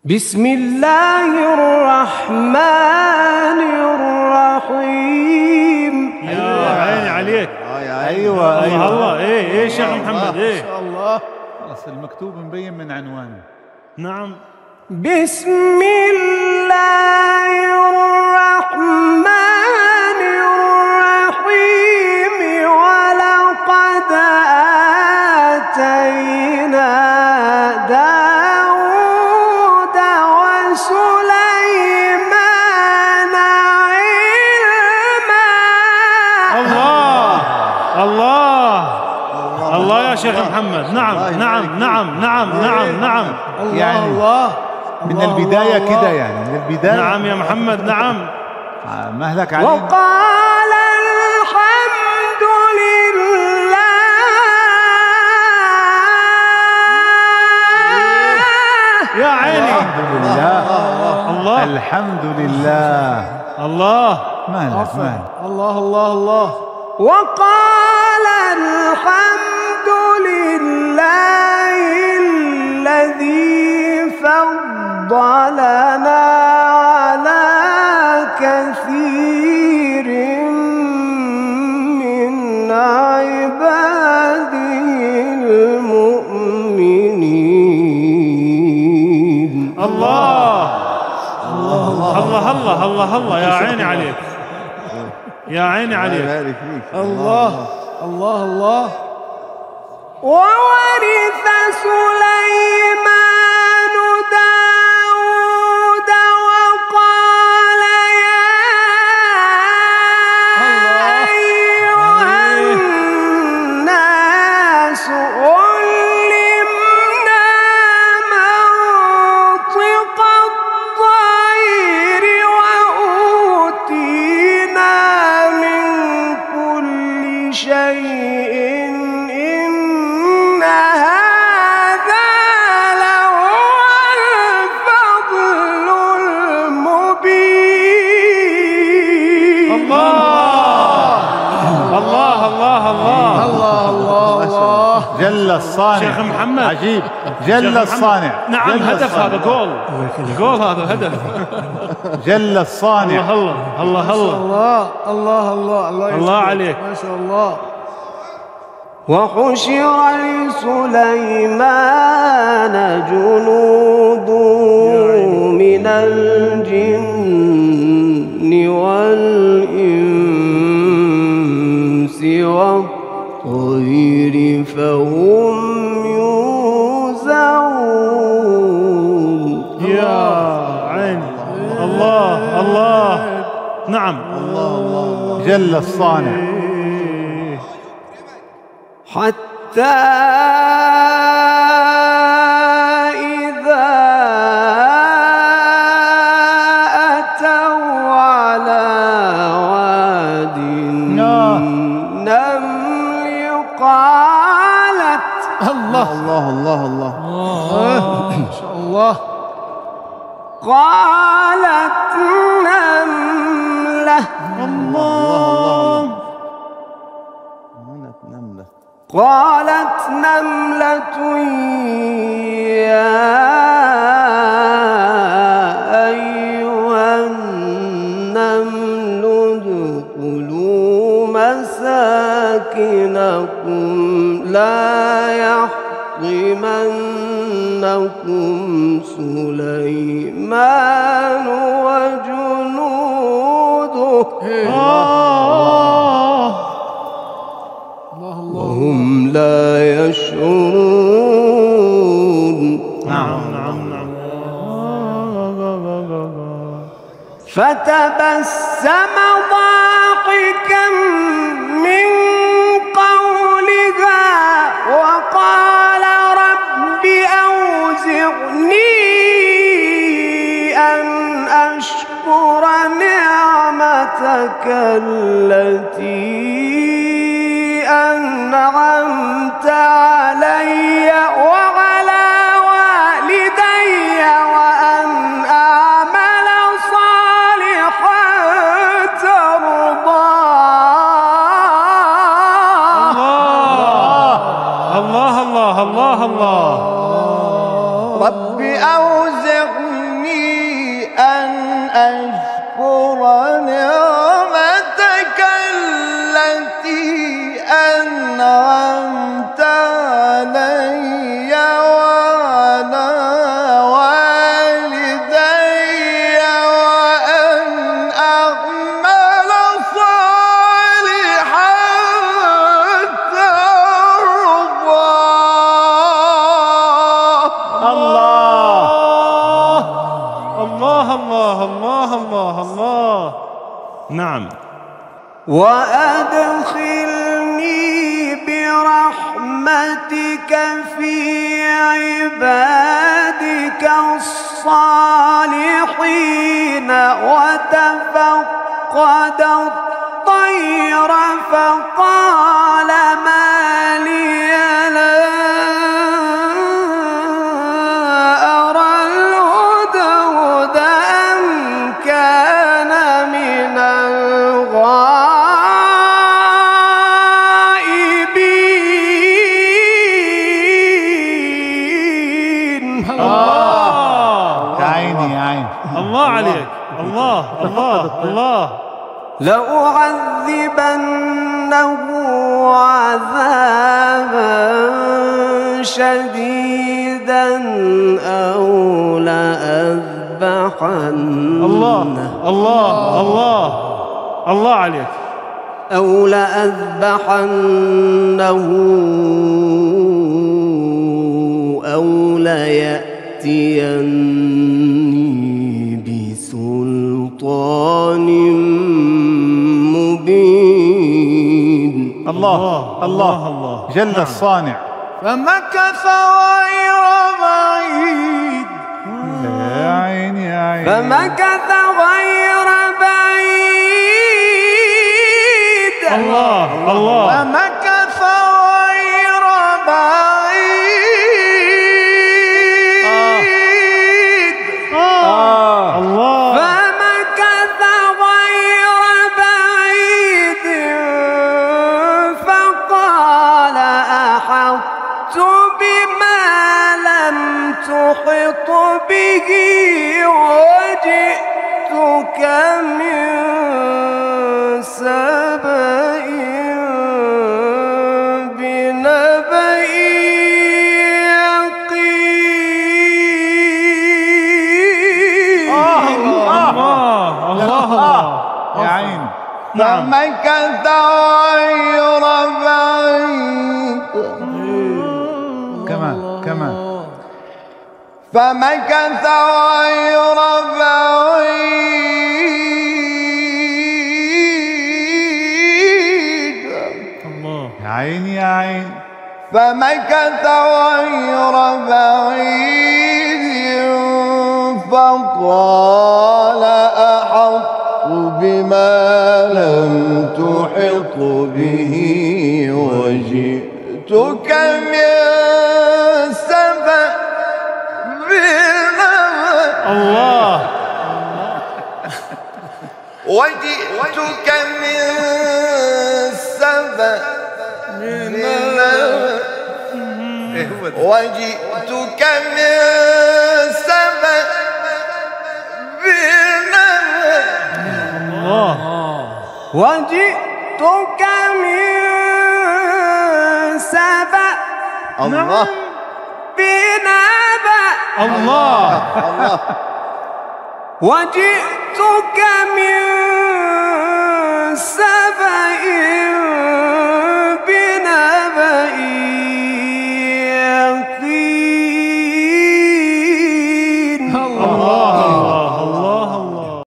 بسم الله الرحمن الرحيم. يا عيني عليك. ايوه الله ايه شيخ محمد ما شاء الله. خلاص المكتوب مبين من عنوانه. نعم. بسم الله الرحمن الرحيم. ولقد آتينا داود وسليمان علما. الله يا شيخ محمد. نعم يعني الله من البداية كده، يعني من البداية. نعم يا محمد. نعم. مهلك علينا. وقال الحمد لله. يا عيني. الحمد لله. الله الحمد لله. الله. مهلك. الله. وقال الحمد لله الذي فضلنا على كثير من عباده المؤمنين. الله يا عيني عليك. يا عيني عليك. الله. وورث سليمان داود وقال يا أيها الناس علمنا منطق الطير وأوتينا من كل شيء. إن هذا لهو الفضل المبين. الله. جل الصانع. شيخ محمد. عجيب. جل الصانع. نعم. هدف هذا. جول هذا هدف. جل الصانع. الله عليك. ما شاء الله. وحشر لسليمان جنوده من الجن والإنس والطير فهم يوزعون. يا عيني. الله. نعم. جل الصانع. حتى إذا أتوا على واد النمل قالت الله. ما شاء الله. قالت نملة. قالت نملة يا أيها النمل ادخلوا مساكنكم لا يحطمنكم سليمان وجنوده وهم لا يشعرون. نعم. فتبسم ضاحكا من قولها وقال رب أوزعني أن أشكر نعمتك التي أنعمت علي وعلى والدي وأن أعمل صالحا ترضاه. الله. رب أوزعني أشكر نعمتك التي أنعمت علي وعلى والدي وأن أعمل صالحا ترضاه. الله الله الله الله الله الله. نعم. وأدخلني برحمتك في عبادك الصالحين. وتفقد الطير فقال ما لي لا أرى الهدهد أم كان من الغائبين. يا عيني يا عيني. الله عليك. الله الله الله. لأعذبنه عذابا شديدا أو لأذبحنه الله الله الله الله عليك. أو لأذبحنه أو ليأتيني بسلطان مبين. الله الله الله جل الصانع. فمكث غير بعيد. يا عيني يا عيني. فمكث غير بعيد. الله الله. فمكث غير بعيد. الله. فمكث غير بعيد فقال أحطت بما لم تحط به وجئتك من سبأ بنبأ يقين. الله يا عيني. فمكث غير بعيد. كمان كمان. فمكث غير بعيد. الله. يا عيني يا عيني. فمكث غير بعيد فقال أحط بما لم تحط به وجئتك من سبأ بنبأ. الله. وجئتك من سبأ بنبأ. وجئتك من سبأ بنبأ. الله. وجئتك من سبأ الله بنبأ. الله. وجئتك من